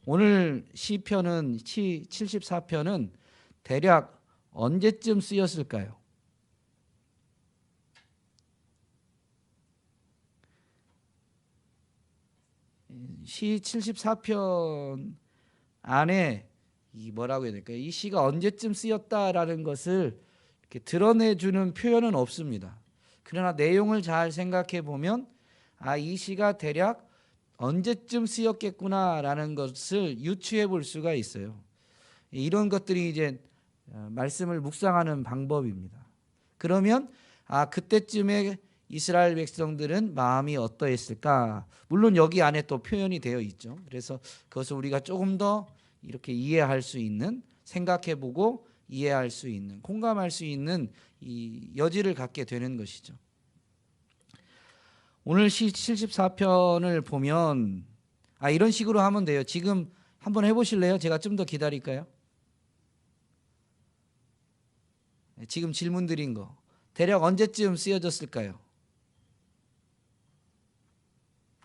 오늘 시편은 시 74편은 대략 언제쯤 쓰였을까요? 시 74편 안에 이 뭐라고 해야 될까요? 이 시가 언제쯤 쓰였다라는 것을 이렇게 드러내주는 표현은 없습니다. 그러나 내용을 잘 생각해 보면 이 시가 대략 언제쯤 쓰였겠구나라는 것을 유추해 볼 수가 있어요. 이런 것들이 이제 말씀을 묵상하는 방법입니다. 그러면 그때쯤에 이스라엘 백성들은 마음이 어떠했을까? 물론 여기 안에 또 표현이 되어 있죠. 그래서 그것을 우리가 조금 더 이렇게 이해할 수 있는, 생각해보고 이해할 수 있는, 공감할 수 있는 이 여지를 갖게 되는 것이죠. 오늘 시 74편을 보면 이런 식으로 하면 돼요. 지금 한번 해보실래요? 제가 좀 더 기다릴까요? 지금 질문 드린 거 대략 언제쯤 쓰여졌을까요?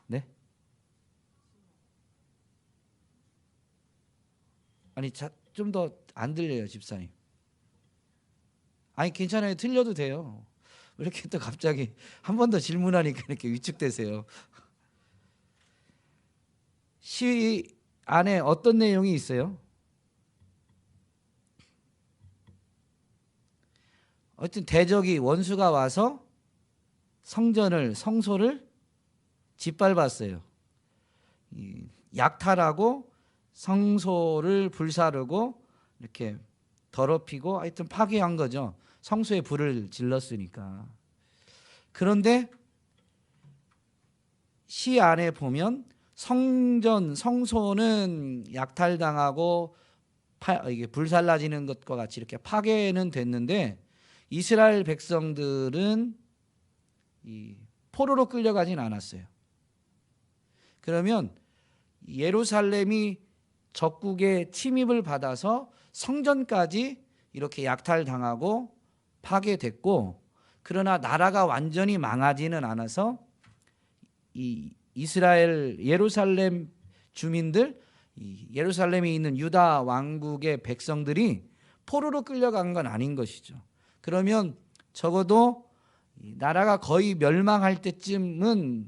네? 아니 좀 더 안 들려요, 집사님. 아니 괜찮아요. 틀려도 돼요. 왜 이렇게 또 갑자기 한 번 더 질문하니까 이렇게 위축되세요. 시 안에 어떤 내용이 있어요? 어쨌든 대적이 원수가 와서 성소를 짓밟았어요. 약탈하고 성소를 불사르고 이렇게 더럽히고 하여튼 파괴한 거죠. 성소에 불을 질렀으니까. 그런데 시 안에 보면 성소는 약탈당하고 이게 불살라지는 것과 같이 이렇게 파괴는 됐는데 이스라엘 백성들은 포로로 끌려가진 않았어요. 그러면 예루살렘이 적국의 침입을 받아서 성전까지 이렇게 약탈당하고 파괴됐고, 그러나 나라가 완전히 망하지는 않아서 이 이스라엘 예루살렘 주민들, 예루살렘에 있는 유다 왕국의 백성들이 포로로 끌려간 건 아닌 것이죠. 그러면 적어도 나라가 거의 멸망할 때쯤에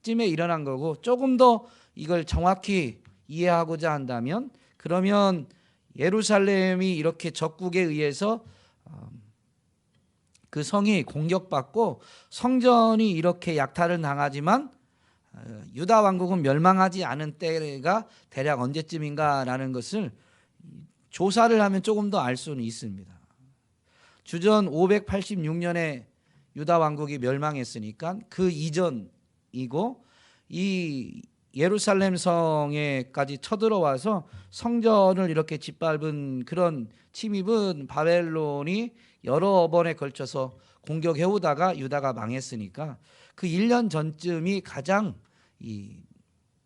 일어난 거고, 조금 더 이걸 정확히 이해하고자 한다면, 그러면 예루살렘이 이렇게 적국에 의해서 그 성이 공격받고 성전이 이렇게 약탈을 당하지만 유다 왕국은 멸망하지 않은 때가 대략 언제쯤인가라는 것을 조사를 하면 조금 더 알 수는 있습니다. 주전 586년에 유다 왕국이 멸망했으니까 그 이전이고, 이 예루살렘 성에까지 쳐들어와서 성전을 이렇게 짓밟은 그런 침입은 바벨론이 여러 번에 걸쳐서 공격해 오다가 유다가 망했으니까 그 1년 전쯤이 가장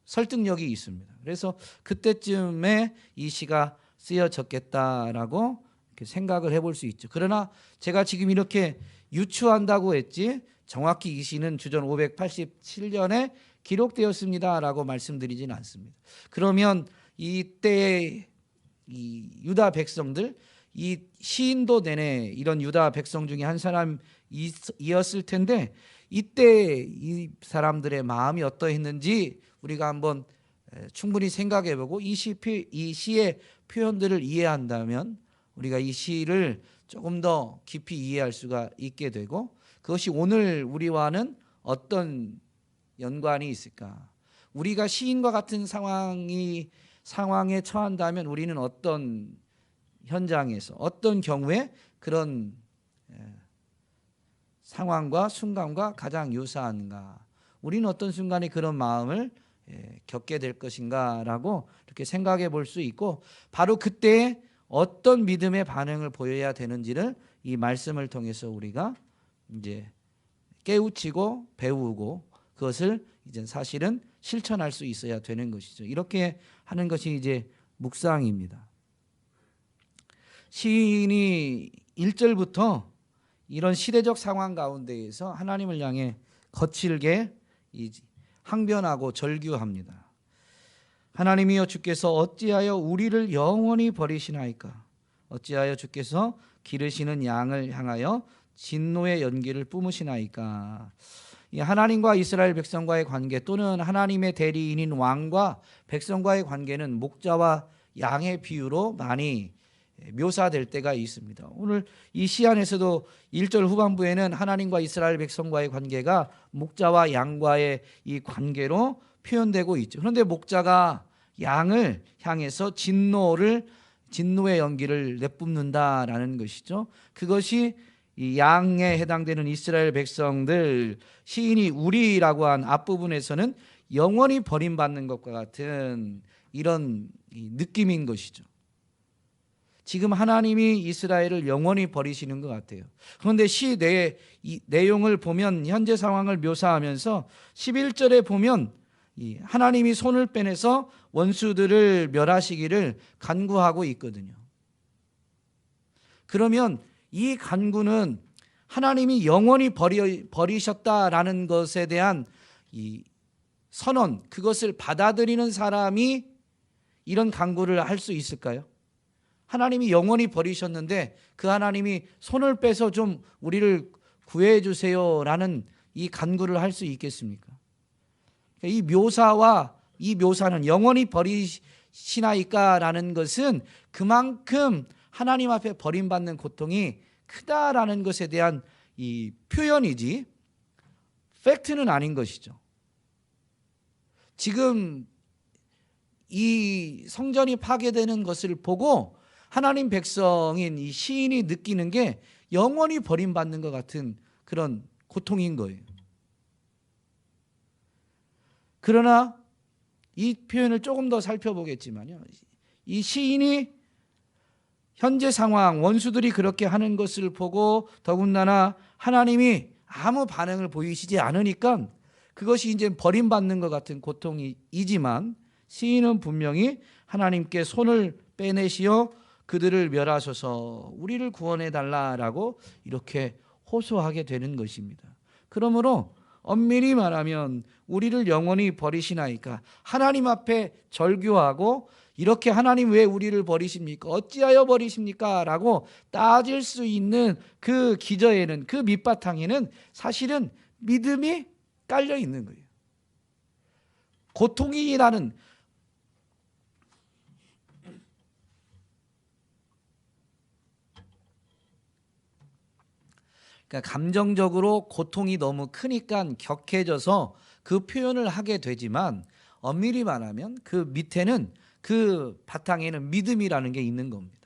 설득력이 있습니다. 그래서 그때쯤에 이 시가 쓰여졌겠다라고 생각을 해볼 수 있죠. 그러나 제가 지금 이렇게 유추한다고 했지 정확히 이 시는 주전 587년에 기록되었습니다라고 말씀드리진 않습니다. 그러면 이때의 이 유다 백성들, 이 시인도 내내 이런 유다 백성 중에 한 사람이었을 텐데 이때 이 사람들의 마음이 어떠했는지 우리가 한번 충분히 생각해보고 이 시의 표현들을 이해한다면 우리가 이 시를 조금 더 깊이 이해할 수가 있게 되고, 그것이 오늘 우리와는 어떤 연관이 있을까? 우리가 시인과 같은 상황에 처한다면 우리는 어떤 현장에서 어떤 경우에 그런 상황과 순간과 가장 유사한가? 우리는 어떤 순간에 그런 마음을 겪게 될 것인가라고 이렇게 생각해 볼 수 있고, 바로 그때 어떤 믿음의 반응을 보여야 되는지를 이 말씀을 통해서 우리가 이제 깨우치고 배우고 그것을 이제 사실은 실천할 수 있어야 되는 것이죠. 이렇게 하는 것이 이제 묵상입니다. 시인이 1절부터 이런 시대적 상황 가운데에서 하나님을 향해 거칠게 항변하고 절규합니다. 하나님이여 주께서 어찌하여 우리를 영원히 버리시나이까? 어찌하여 주께서 기르시는 양을 향하여 진노의 연기를 뿜으시나이까? 이 하나님과 이스라엘 백성과의 관계 또는 하나님의 대리인인 왕과 백성과의 관계는 목자와 양의 비유로 많이 묘사될 때가 있습니다. 오늘 이 시안에서도 1절 후반부에는 하나님과 이스라엘 백성과의 관계가 목자와 양과의 이 관계로 표현되고 있죠. 그런데 목자가 양을 향해서 진노의 연기를 내뿜는다라는 것이죠. 그것이 이 양에 해당되는 이스라엘 백성들, 시인이 우리라고 한 앞부분에서는 영원히 버림받는 것과 같은 이런 느낌인 것이죠. 지금 하나님이 이스라엘을 영원히 버리시는 것 같아요. 그런데 시 내의 이 내용을 보면 현재 상황을 묘사하면서 11절에 보면 하나님이 손을 빼내서 원수들을 멸하시기를 간구하고 있거든요. 그러면 이 간구는 하나님이 영원히 버리셨다라는 것에 대한 이 선언, 그것을 받아들이는 사람이 이런 간구를 할 수 있을까요? 하나님이 영원히 버리셨는데 그 하나님이 손을 빼서 좀 우리를 구해 주세요라는 이 간구를 할 수 있겠습니까? 이 묘사와 이 묘사는 영원히 버리시나이까라는 것은 그만큼 하나님 앞에 버림받는 고통이 크다라는 것에 대한 이 표현이지 팩트는 아닌 것이죠. 지금 이 성전이 파괴되는 것을 보고 하나님 백성인 이 시인이 느끼는 게 영원히 버림받는 것 같은 그런 고통인 거예요. 그러나 이 표현을 조금 더 살펴보겠지만요, 이 시인이 현재 상황, 원수들이 그렇게 하는 것을 보고 더군다나 하나님이 아무 반응을 보이시지 않으니까 그것이 이제 버림받는 것 같은 고통이지만 시인은 분명히 하나님께 손을 빼내시어 그들을 멸하소서 우리를 구원해 달라라고 이렇게 호소하게 되는 것입니다. 그러므로 엄밀히 말하면 우리를 영원히 버리시나이까? 하나님 앞에 절규하고 이렇게 하나님 왜 우리를 버리십니까? 어찌하여 버리십니까? 라고 따질 수 있는 그 기저에는, 그 밑바탕에는 사실은 믿음이 깔려 있는 거예요. 고통이라는, 그러니까 감정적으로 고통이 너무 크니까 격해져서 그 표현을 하게 되지만 엄밀히 말하면 그 밑에는, 그 바탕에는 믿음이라는 게 있는 겁니다.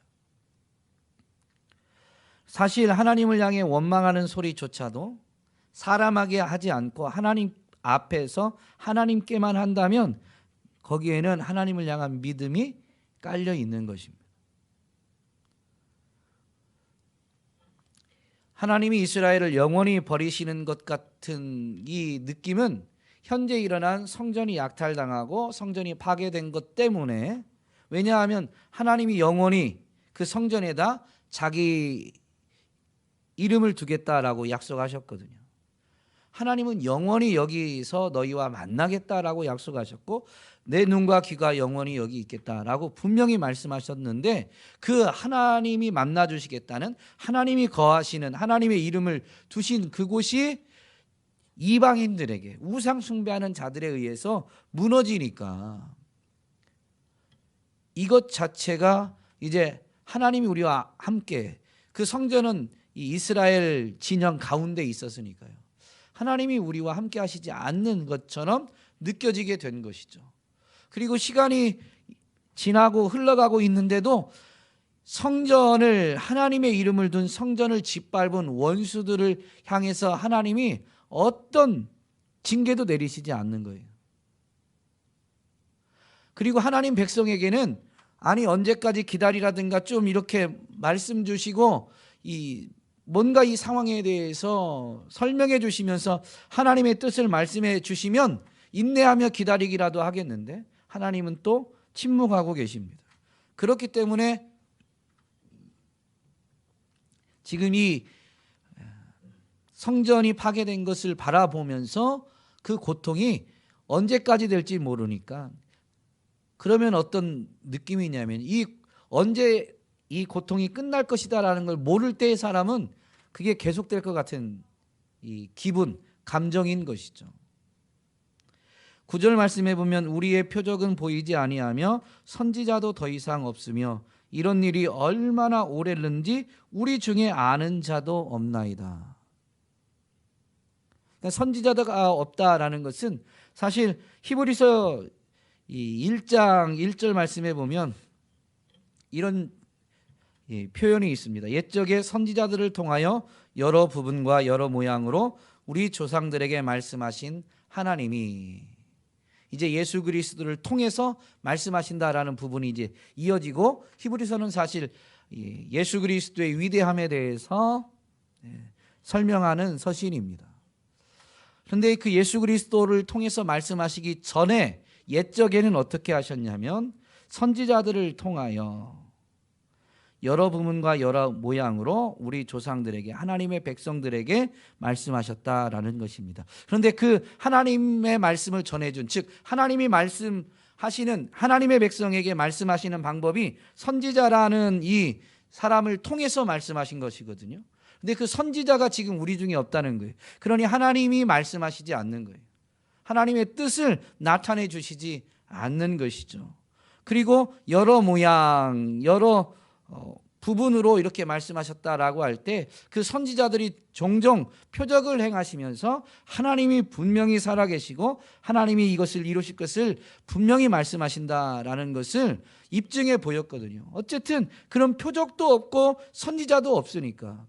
사실 하나님을 향해 원망하는 소리조차도 사람에게 하지 않고 하나님 앞에서 하나님께만 한다면 거기에는 하나님을 향한 믿음이 깔려 있는 것입니다. 하나님이 이스라엘을 영원히 버리시는 것 같은 이 느낌은 현재 일어난 성전이 약탈당하고 성전이 파괴된 것 때문에, 왜냐하면 하나님이 영원히 그 성전에다 자기 이름을 두겠다라고 약속하셨거든요. 하나님은 영원히 여기서 너희와 만나겠다라고 약속하셨고 내 눈과 귀가 영원히 여기 있겠다라고 분명히 말씀하셨는데, 그 하나님이 만나 주시겠다는, 하나님이 거하시는, 하나님의 이름을 두신 그곳이 이방인들에게, 우상 숭배하는 자들에 의해서 무너지니까 이것 자체가 이제 하나님이 우리와 함께, 그 성전은 이 이스라엘 진영 가운데 있었으니까요, 하나님이 우리와 함께 하시지 않는 것처럼 느껴지게 된 것이죠. 그리고 시간이 지나고 흘러가고 있는데도 성전을, 하나님의 이름을 둔 성전을 짓밟은 원수들을 향해서 하나님이 어떤 징계도 내리시지 않는 거예요. 그리고 하나님 백성에게는 아니 언제까지 기다리라든가 좀 이렇게 말씀 주시고 뭔가 이 상황에 대해서 설명해 주시면서 하나님의 뜻을 말씀해 주시면 인내하며 기다리기라도 하겠는데 하나님은 또 침묵하고 계십니다. 그렇기 때문에 지금 이 성전이 파괴된 것을 바라보면서 그 고통이 언제까지 될지 모르니까 그러면 어떤 느낌이냐면 언제 이 고통이 끝날 것이다라는 걸 모를 때의 사람은 그게 계속될 것 같은 이 기분, 감정인 것이죠. 9절 말씀해 보면 우리의 표적은 보이지 아니하며 선지자도 더 이상 없으며 이런 일이 얼마나 오래는지 우리 중에 아는 자도 없나이다. 그러니까 선지자가 없다라는 것은 사실 히브리서 1장 1절 말씀해 보면 이런 표현이 있습니다. 옛적에 선지자들을 통하여 여러 부분과 여러 모양으로 우리 조상들에게 말씀하신 하나님이 이제 예수 그리스도를 통해서 말씀하신다라는 부분이 이제 이어지고, 히브리서는 사실 예수 그리스도의 위대함에 대해서 설명하는 서신입니다. 그런데 그 예수 그리스도를 통해서 말씀하시기 전에 옛적에는 어떻게 하셨냐면 선지자들을 통하여 여러 부분과 여러 모양으로 우리 조상들에게, 하나님의 백성들에게 말씀하셨다라는 것입니다. 그런데 그 하나님의 말씀을 전해준, 즉 하나님이 말씀하시는, 하나님의 백성에게 말씀하시는 방법이 선지자라는 이 사람을 통해서 말씀하신 것이거든요. 근데 그 선지자가 지금 우리 중에 없다는 거예요. 그러니 하나님이 말씀하시지 않는 거예요. 하나님의 뜻을 나타내 주시지 않는 것이죠. 그리고 여러 모양, 여러 부분으로 이렇게 말씀하셨다라고 할 때 그 선지자들이 종종 표적을 행하시면서 하나님이 분명히 살아계시고 하나님이 이것을 이루실 것을 분명히 말씀하신다라는 것을 입증해 보였거든요. 어쨌든 그런 표적도 없고 선지자도 없으니까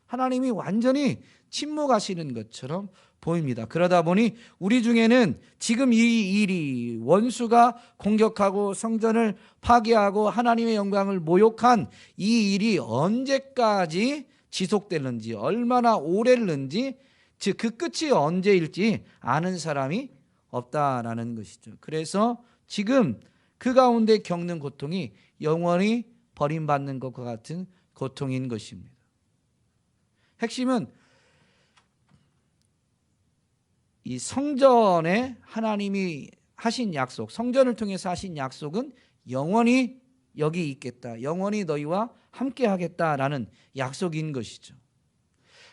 하나님이 완전히 침묵하시는 것처럼 보입니다. 그러다 보니 우리 중에는 지금 이 일이, 원수가 공격하고 성전을 파괴하고 하나님의 영광을 모욕한 이 일이 언제까지 지속되는지, 얼마나 오래는지, 즉 그 끝이 언제일지 아는 사람이 없다라는 것이죠. 그래서 지금 그 가운데 겪는 고통이 영원히 버림받는 것과 같은 고통인 것입니다. 핵심은 이 성전에 하나님이 하신 약속, 성전을 통해서 하신 약속은 영원히 여기 있겠다, 영원히 너희와 함께 하겠다라는 약속인 것이죠.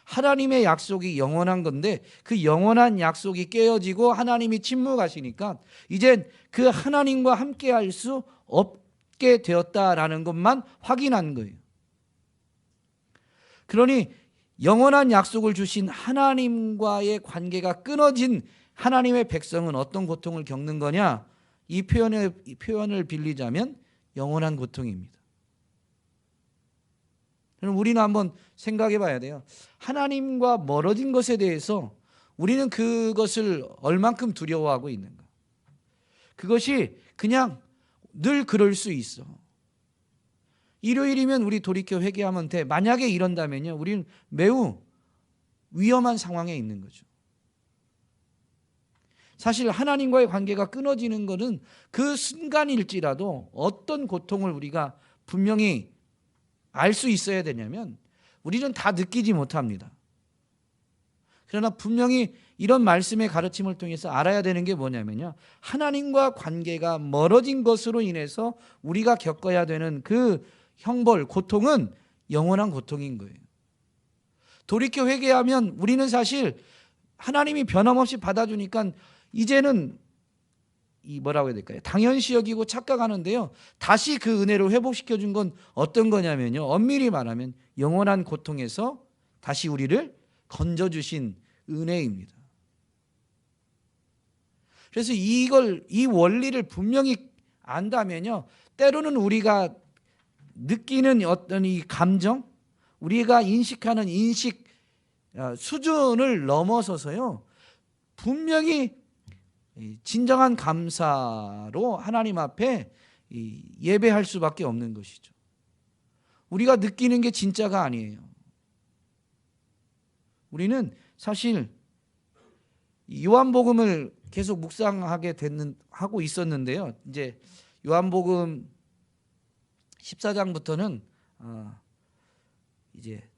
하나님의 약속이 영원한 건데 그 영원한 약속이 깨어지고 하나님이 침묵하시니까 이젠 그 하나님과 함께 할 수 없게 되었다라는 것만 확인한 거예요. 그러니 영원한 약속을 주신 하나님과의 관계가 끊어진 하나님의 백성은 어떤 고통을 겪는 거냐? 이 표현을 빌리자면 영원한 고통입니다. 그럼 우리는 한번 생각해 봐야 돼요. 하나님과 멀어진 것에 대해서 우리는 그것을 얼만큼 두려워하고 있는가? 그것이 그냥 늘 그럴 수 있어. 일요일이면 우리 돌이켜 회개하면 돼. 만약에 이런다면요, 우리는 매우 위험한 상황에 있는 거죠. 사실 하나님과의 관계가 끊어지는 것은 그 순간일지라도 어떤 고통을 우리가 분명히 알 수 있어야 되냐면 우리는 다 느끼지 못합니다. 그러나 분명히 이런 말씀의 가르침을 통해서 알아야 되는 게 뭐냐면요, 하나님과 관계가 멀어진 것으로 인해서 우리가 겪어야 되는 그 형벌, 고통은 영원한 고통인 거예요. 돌이켜 회개하면 우리는 사실 하나님이 변함없이 받아주니까 이제는 뭐라고 해야 될까요? 당연시 여기고 착각하는데요, 다시 그 은혜로 회복시켜 준 건 어떤 거냐면요, 엄밀히 말하면 영원한 고통에서 다시 우리를 건져주신 은혜입니다. 그래서 이 원리를 분명히 안다면요, 때로는 우리가 느끼는 어떤 이 감정, 우리가 인식하는 인식 수준을 넘어서서요, 분명히 진정한 감사로 하나님 앞에 예배할 수밖에 없는 것이죠. 우리가 느끼는 게 진짜가 아니에요. 우리는 사실 요한복음을 계속 묵상하게 하고 있었는데요, 이제 요한복음 14장부터는 이제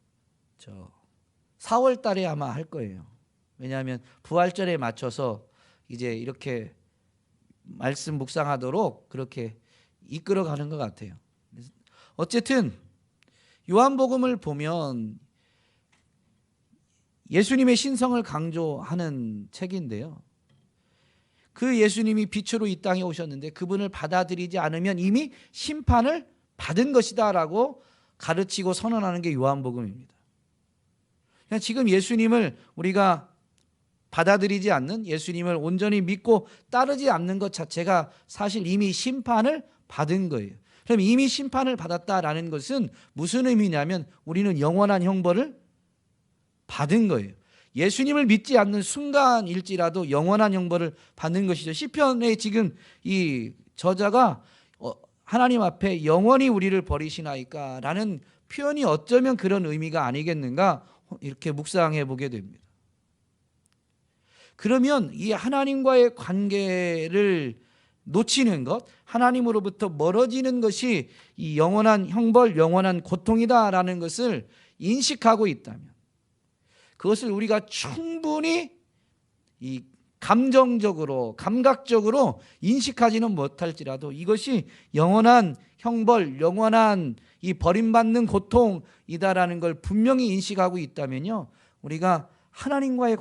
4월 달에 아마 할 거예요. 왜냐하면 부활절에 맞춰서 이제 이렇게 말씀 묵상하도록 그렇게 이끌어가는 것 같아요. 어쨌든 요한복음을 보면 예수님의 신성을 강조하는 책인데요. 그 예수님이 빛으로 이 땅에 오셨는데 그분을 받아들이지 않으면 이미 심판을 받은 것이다 라고 가르치고 선언하는 게 요한복음입니다. 그냥 지금 예수님을 우리가 받아들이지 않는, 예수님을 온전히 믿고 따르지 않는 것 자체가 사실 이미 심판을 받은 거예요. 그럼 이미 심판을 받았다라는 것은 무슨 의미냐면 우리는 영원한 형벌을 받은 거예요. 예수님을 믿지 않는 순간일지라도 영원한 형벌을 받는 것이죠. 시편에 지금 이 저자가 하나님 앞에 영원히 우리를 버리시나이까 라는 표현이 어쩌면 그런 의미가 아니겠는가 이렇게 묵상해 보게 됩니다. 그러면 이 하나님과의 관계를 놓치는 것, 하나님으로부터 멀어지는 것이 이 영원한 형벌, 영원한 고통이다라는 것을 인식하고 있다면 그것을 우리가 충분히 이 감정적으로, 감각적으로 인식하지는 못할지라도 이것이 영원한 형벌, 영원한 이 버림받는 고통이다라는 걸 분명히 인식하고 있다면요, 우리가 하나님과의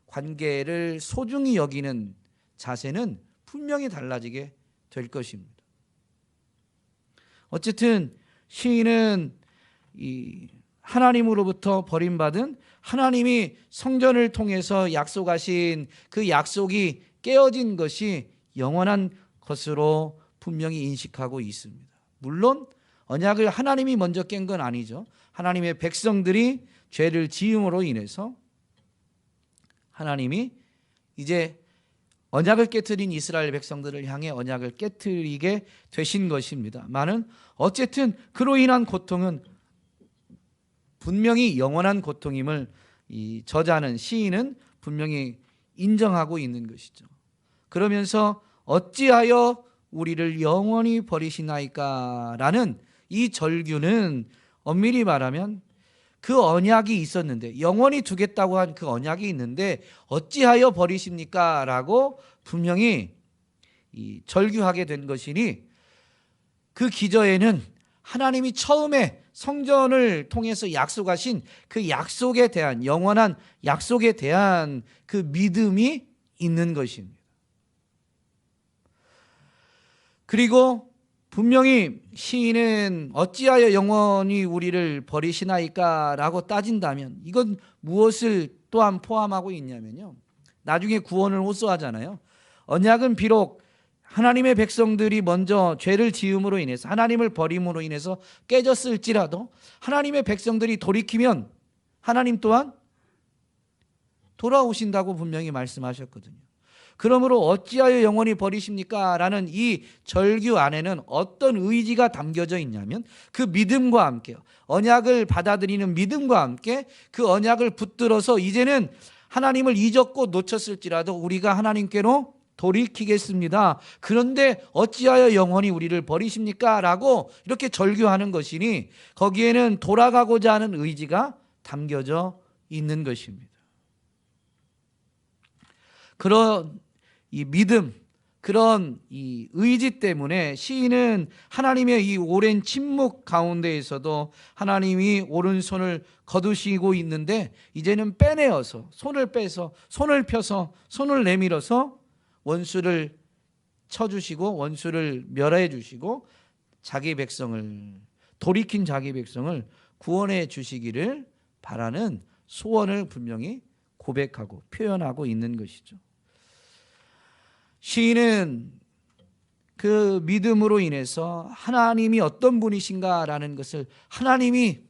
관계를 소중히 여기는 자세는 분명히 달라지게 될 것입니다. 어쨌든 시인은 이 하나님으로부터 버림받은, 하나님이 성전을 통해서 약속하신 그 약속이 깨어진 것이 영원한 것으로 분명히 인식하고 있습니다. 물론 언약을 하나님이 먼저 깬 건 아니죠. 하나님의 백성들이 죄를 지음으로 인해서 하나님이 이제 언약을 깨트린 이스라엘 백성들을 향해 언약을 깨트리게 되신 것입니다만은 어쨌든 그로 인한 고통은 분명히 영원한 고통임을 이 저자는, 시인은 분명히 인정하고 있는 것이죠. 그러면서 어찌하여 우리를 영원히 버리시나이까 라는 이 절규는 엄밀히 말하면 그 언약이 있었는데, 영원히 두겠다고 한 그 언약이 있는데 어찌하여 버리십니까? 라고 분명히 이 절규하게 된 것이니, 그 기저에는 하나님이 처음에 성전을 통해서 약속하신 그 약속에 대한, 영원한 약속에 대한 그 믿음이 있는 것입니다. 그리고 분명히 시인은 어찌하여 영원히 우리를 버리시나이까 라고 따진다면 이건 무엇을 또한 포함하고 있냐면요, 나중에 구원을 호소하잖아요. 언약은 비록 하나님의 백성들이 먼저 죄를 지음으로 인해서, 하나님을 버림으로 인해서 깨졌을지라도 하나님의 백성들이 돌이키면 하나님 또한 돌아오신다고 분명히 말씀하셨거든요. 그러므로 어찌하여 영원히 버리십니까? 라는 이 절규 안에는 어떤 의지가 담겨져 있냐면 그 믿음과 함께요, 언약을 받아들이는 믿음과 함께 그 언약을 붙들어서 이제는 하나님을 잊었고 놓쳤을지라도 우리가 하나님께로 돌이키겠습니다. 그런데 어찌하여 영원히 우리를 버리십니까? 라고 이렇게 절규하는 것이니 거기에는 돌아가고자 하는 의지가 담겨져 있는 것입니다. 그런 이 믿음, 그런 이 의지 때문에 시인은 하나님의 이 오랜 침묵 가운데에서도 하나님이 오른손을 거두시고 있는데 이제는 빼내어서, 손을 빼서, 손을 펴서, 손을 내밀어서 원수를 쳐주시고 원수를 멸해 주시고 자기 백성을, 돌이킨 자기 백성을 구원해 주시기를 바라는 소원을 분명히 고백하고 표현하고 있는 것이죠. 시인은 그 믿음으로 인해서 하나님이 어떤 분이신가라는 것을, 하나님이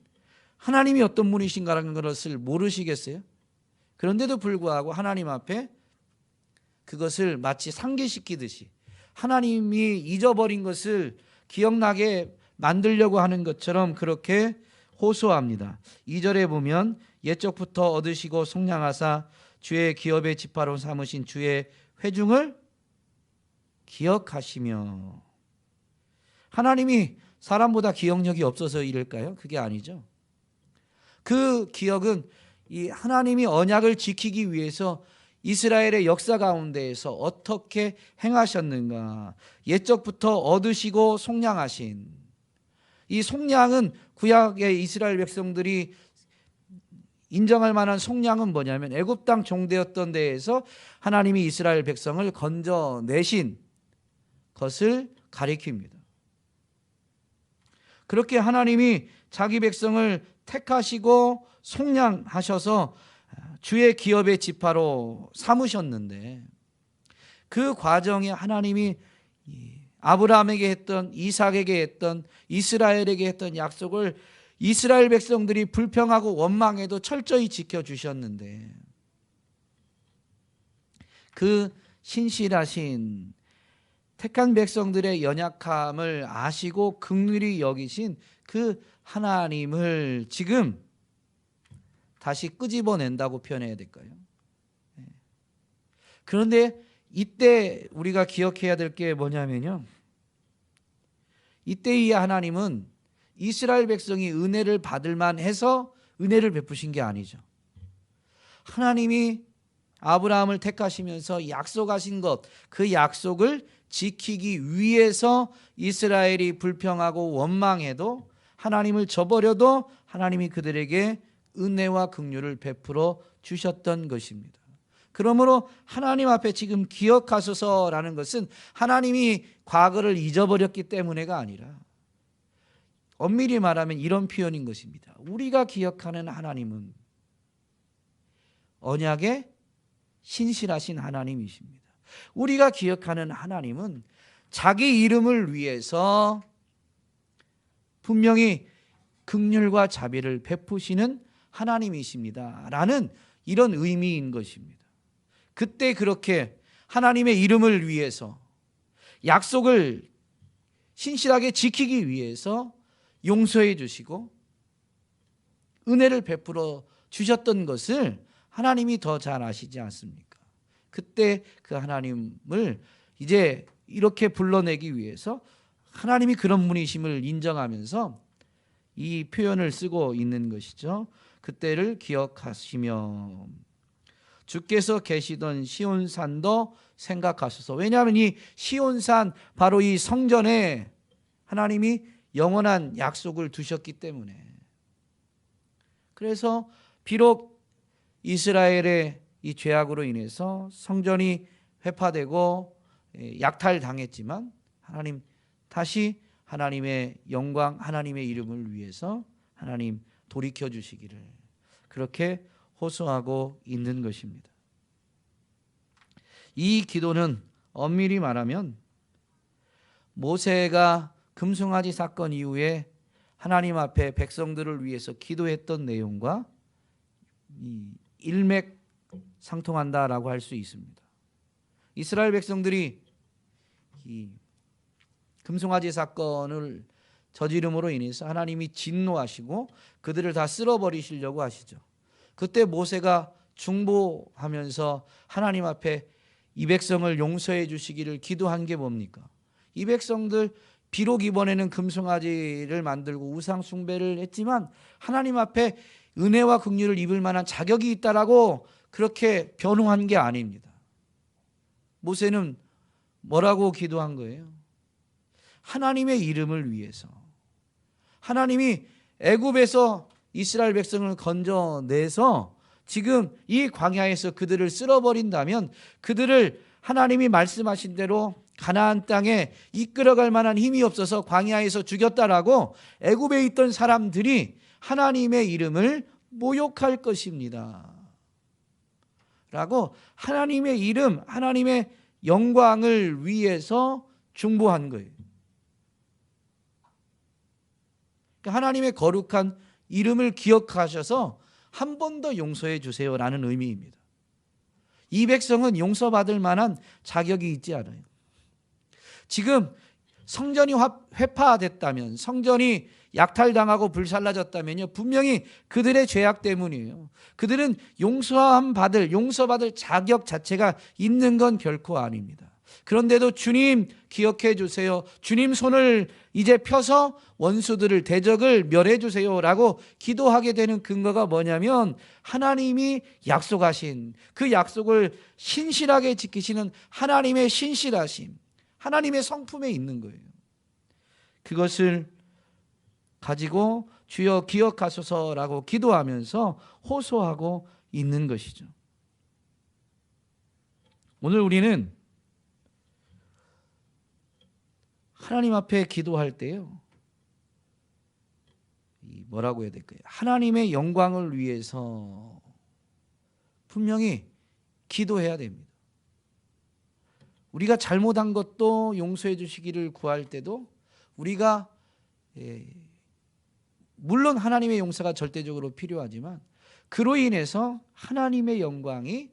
어떤 분이신가라는 것을 모르시겠어요? 그런데도 불구하고 하나님 앞에 그것을 마치 상기시키듯이 하나님이 잊어버린 것을 기억나게 만들려고 하는 것처럼 그렇게 호소합니다. 2절에 보면 옛적부터 얻으시고 속량하사 주의 기업의 지파로 삼으신 주의 회중을 기억하시며. 하나님이 사람보다 기억력이 없어서 이럴까요? 그게 아니죠. 그 기억은 이 하나님이 언약을 지키기 위해서 이스라엘의 역사 가운데에서 어떻게 행하셨는가. 옛적부터 얻으시고 속량하신 이 속량은 구약의 이스라엘 백성들이 인정할 만한 속량은 뭐냐면 애굽 땅 종되었던 데에서 하나님이 이스라엘 백성을 건져내신 것을 가리킵니다. 그렇게 하나님이 자기 백성을 택하시고 속량하셔서 주의 기업의 지파로 삼으셨는데 그 과정에 하나님이 아브라함에게 했던, 이삭에게 했던, 이스라엘에게 했던 약속을 이스라엘 백성들이 불평하고 원망해도 철저히 지켜주셨는데 그 신실하신 택한 백성들의 연약함을 아시고 긍휼히 여기신 그 하나님을 지금 다시 끄집어낸다고 표현해야 될까요? 그런데 이때 우리가 기억해야 될 게 뭐냐면요, 이때의 하나님은 이스라엘 백성이 은혜를 받을 만해서 은혜를 베푸신 게 아니죠. 하나님이 아브라함을 택하시면서 약속하신 것, 그 약속을 지키기 위해서 이스라엘이 불평하고 원망해도 하나님을 저버려도 하나님이 그들에게 은혜와 긍휼을 베풀어 주셨던 것입니다. 그러므로 하나님 앞에 지금 기억하소서라는 것은 하나님이 과거를 잊어버렸기 때문에가 아니라 엄밀히 말하면 이런 표현인 것입니다. 우리가 기억하는 하나님은 언약의 신실하신 하나님이십니다. 우리가 기억하는 하나님은 자기 이름을 위해서 분명히 긍휼과 자비를 베푸시는 하나님이십니다 라는 이런 의미인 것입니다. 그때 그렇게 하나님의 이름을 위해서 약속을 신실하게 지키기 위해서 용서해 주시고 은혜를 베풀어 주셨던 것을 하나님이 더 잘 아시지 않습니까? 그때 그 하나님을 이제 이렇게 불러내기 위해서 하나님이 그런 분이심을 인정하면서 이 표현을 쓰고 있는 것이죠. 그때를 기억하시며 주께서 계시던 시온산도 생각하소서. 왜냐하면 이 시온산, 바로 이 성전에 하나님이 영원한 약속을 두셨기 때문에, 그래서 비록 이스라엘의 이 죄악으로 인해서 성전이 회파되고 약탈당했지만 하나님 다시 하나님의 영광, 하나님의 이름을 위해서 하나님 돌이켜 주시기를 그렇게 호소하고 있는 것입니다. 이 기도는 엄밀히 말하면 모세가 금송아지 사건 이후에 하나님 앞에 백성들을 위해서 기도했던 내용과 일맥상통한다라고 할 수 있습니다. 이스라엘 백성들이 이 금송아지 사건을 저지름으로 인해서 하나님이 진노하시고 그들을 다 쓸어버리시려고 하시죠. 그때 모세가 중보하면서 하나님 앞에 이 백성을 용서해 주시기를 기도한 게 뭡니까? 이 백성들 비록 이번에는 금송아지를 만들고 우상 숭배를 했지만 하나님 앞에 은혜와 긍휼을 입을 만한 자격이 있다라고 그렇게 변호한 게 아닙니다. 모세는 뭐라고 기도한 거예요? 하나님의 이름을 위해서, 하나님이 애굽에서 이스라엘 백성을 건져내서 지금 이 광야에서 그들을 쓸어버린다면 그들을 하나님이 말씀하신 대로 가나안 땅에 이끌어갈 만한 힘이 없어서 광야에서 죽였다라고 애굽에 있던 사람들이 하나님의 이름을 모욕할 것입니다 라고 하나님의 이름, 하나님의 영광을 위해서 중보한 거예요. 하나님의 거룩한 이름을 기억하셔서 한 번 더 용서해 주세요라는 의미입니다. 이 백성은 용서받을 만한 자격이 있지 않아요. 지금 성전이 회파됐다면, 성전이 약탈당하고 불살라졌다면요, 분명히 그들의 죄악 때문이에요. 그들은 용서받을 자격 자체가 있는 건 결코 아닙니다. 그런데도 주님 기억해 주세요. 주님 손을 이제 펴서 원수들을 대적을 멸해 주세요라고 기도하게 되는 근거가 뭐냐면 하나님이 약속하신 그 약속을 신실하게 지키시는 하나님의 신실하심, 하나님의 성품에 있는 거예요. 그것을 가지고 주여 기억하소서라고 기도하면서 호소하고 있는 것이죠. 오늘 우리는 하나님 앞에 기도할 때요, 뭐라고 해야 될까요? 하나님의 영광을 위해서 분명히 기도해야 됩니다. 우리가 잘못한 것도 용서해 주시기를 구할 때도 우리가 물론 하나님의 용서가 절대적으로 필요하지만 그로 인해서 하나님의 영광이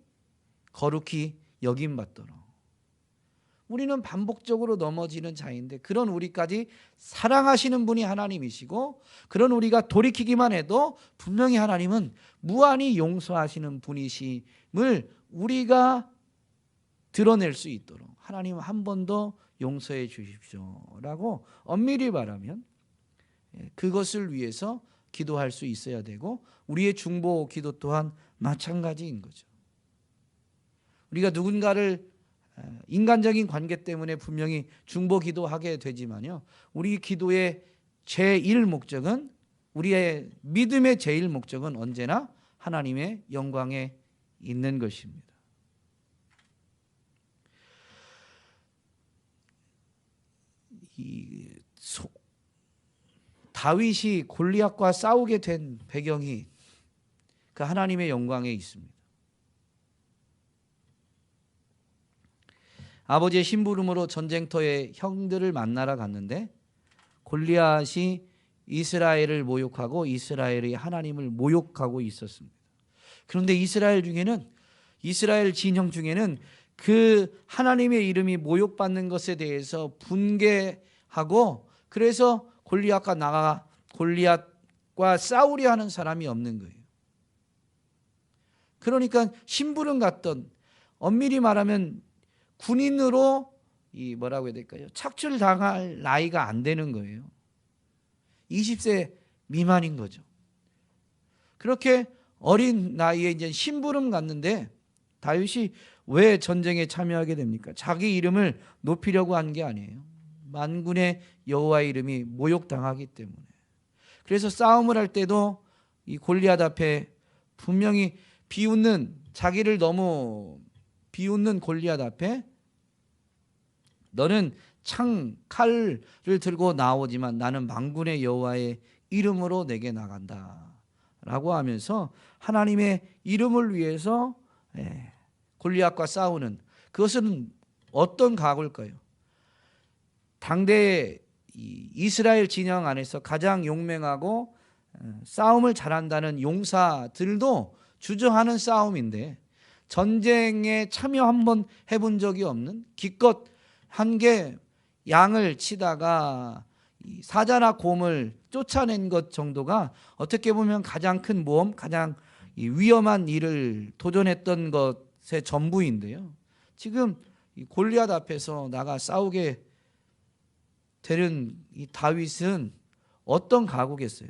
거룩히 여김받도록, 우리는 반복적으로 넘어지는 자인데 그런 우리까지 사랑하시는 분이 하나님이시고 그런 우리가 돌이키기만 해도 분명히 하나님은 무한히 용서하시는 분이심을 우리가 드러낼 수 있도록 하나님 한 번 더 용서해 주십시오라고 엄밀히 말하면 그것을 위해서 기도할 수 있어야 되고, 우리의 중보 기도 또한 마찬가지인 거죠. 우리가 누군가를 인간적인 관계 때문에 분명히 중보 기도하게 되지만요, 우리 기도의 제1 목적은, 우리의 믿음의 제1 목적은 언제나 하나님의 영광에 있는 것입니다. 다윗이 골리앗과 싸우게 된 배경이 그 하나님의 영광에 있습니다. 아버지의 심부름으로 전쟁터에 형들을 만나러 갔는데 골리앗이 이스라엘을 모욕하고 이스라엘이 하나님을 모욕하고 있었습니다. 그런데 이스라엘 진영 중에는 그 하나님의 이름이 모욕받는 것에 대해서 분개하고, 그래서 골리앗과 싸우려 하는 사람이 없는 거예요. 그러니까 심부름 갔던, 엄밀히 말하면 군인으로 뭐라고 해야 될까요? 착출당할 나이가 안 되는 거예요. 20세 미만인 거죠. 그렇게 어린 나이에 이제 심부름 갔는데 다윗이 왜 전쟁에 참여하게 됩니까? 자기 이름을 높이려고 한 게 아니에요. 만군의 여호와의 이름이 모욕당하기 때문에. 그래서 싸움을 할 때도 이 골리앗 앞에 분명히 자기를 너무 비웃는 골리앗 앞에 너는 칼을 들고 나오지만 나는 만군의 여호와의 이름으로 내게 나간다 라고 하면서 하나님의 이름을 위해서 골리앗과 싸우는, 그것은 어떤 각오일까요? 당대 이스라엘 진영 안에서 가장 용맹하고 싸움을 잘한다는 용사들도 주저하는 싸움인데, 전쟁에 참여 한번 해본 적이 없는, 기껏 한 게 양을 치다가 사자나 곰을 쫓아낸 것 정도가 어떻게 보면 가장 큰 모험, 가장 위험한 일을 도전했던 것의 전부인데요, 지금 골리앗 앞에서 나가 싸우게 되는 이 다윗은 어떤 각오겠어요?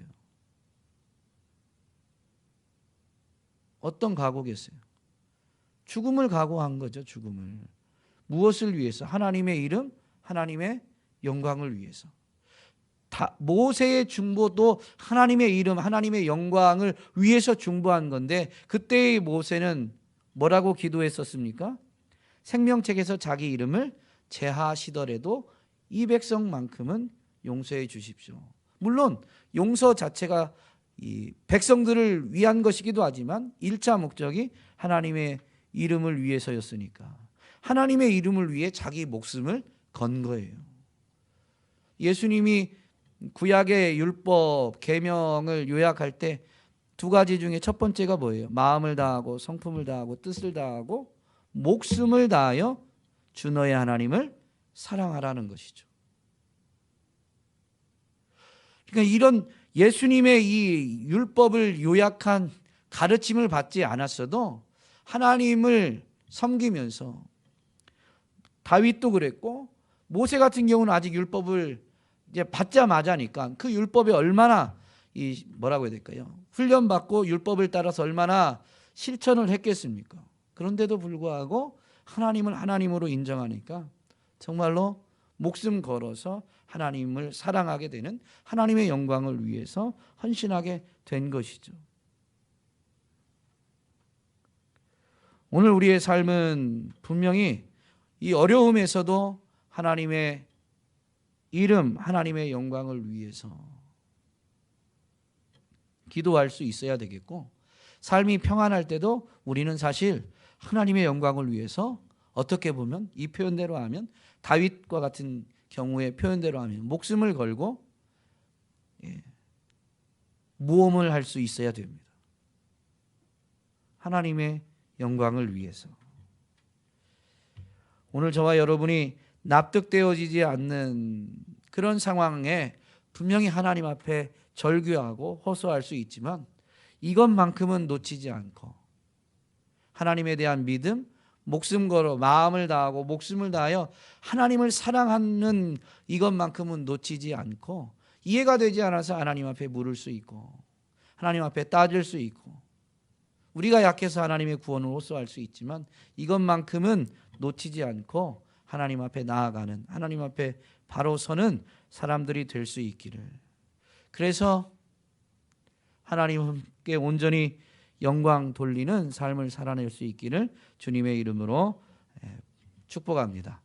어떤 각오겠어요? 죽음을 각오한 거죠. 죽음을. 무엇을 위해서? 하나님의 이름, 하나님의 영광을 위해서. 모세의 중보도 하나님의 이름, 하나님의 영광을 위해서 중보한 건데, 그때의 모세는 뭐라고 기도했었습니까? 생명책에서 자기 이름을 제하시더라도 이 백성만큼은 용서해 주십시오. 물론 용서 자체가 이 백성들을 위한 것이기도 하지만 1차 목적이 하나님의 이름을 위해서였으니까 하나님의 이름을 위해 자기 목숨을 건 거예요. 예수님이 구약의 율법 계명을 요약할 때 두 가지 중에 첫 번째가 뭐예요? 마음을 다하고 성품을 다하고 뜻을 다하고 목숨을 다하여 주 너의 하나님을 사랑하라는 것이죠. 그러니까 이런 예수님의 이 율법을 요약한 가르침을 받지 않았어도 하나님을 섬기면서 다윗도 그랬고 모세 같은 경우는 아직 율법을 이제 받자마자니까 그 율법에 얼마나 이 뭐라고 해야 될까요? 훈련받고 율법을 따라서 얼마나 실천을 했겠습니까? 그런데도 불구하고 하나님을 하나님으로 인정하니까 정말로 목숨 걸어서 하나님을 사랑하게 되는, 하나님의 영광을 위해서 헌신하게 된 것이죠. 오늘 우리의 삶은 분명히 이 어려움에서도 하나님의 이름, 하나님의 영광을 위해서 기도할 수 있어야 되겠고, 삶이 평안할 때도 우리는 사실 하나님의 영광을 위해서 어떻게 보면 이 표현대로 하면, 다윗과 같은 경우의 표현대로 하면 목숨을 걸고 모험을 할 수 있어야 됩니다. 하나님의 영광을 위해서. 오늘 저와 여러분이 납득되어지지 않는 그런 상황에 분명히 하나님 앞에 절규하고 호소할 수 있지만 이것만큼은 놓치지 않고 하나님에 대한 믿음, 목숨 걸어 마음을 다하고 목숨을 다하여 하나님을 사랑하는 이것만큼은 놓치지 않고, 이해가 되지 않아서 하나님 앞에 물을 수 있고 하나님 앞에 따질 수 있고 우리가 약해서 하나님의 구원을 호소할 수 있지만 이것만큼은 놓치지 않고 하나님 앞에 나아가는, 하나님 앞에 바로 서는 사람들이 될 수 있기를, 그래서 하나님께 온전히 영광 돌리는 삶을 살아낼 수 있기를 주님의 이름으로 축복합니다.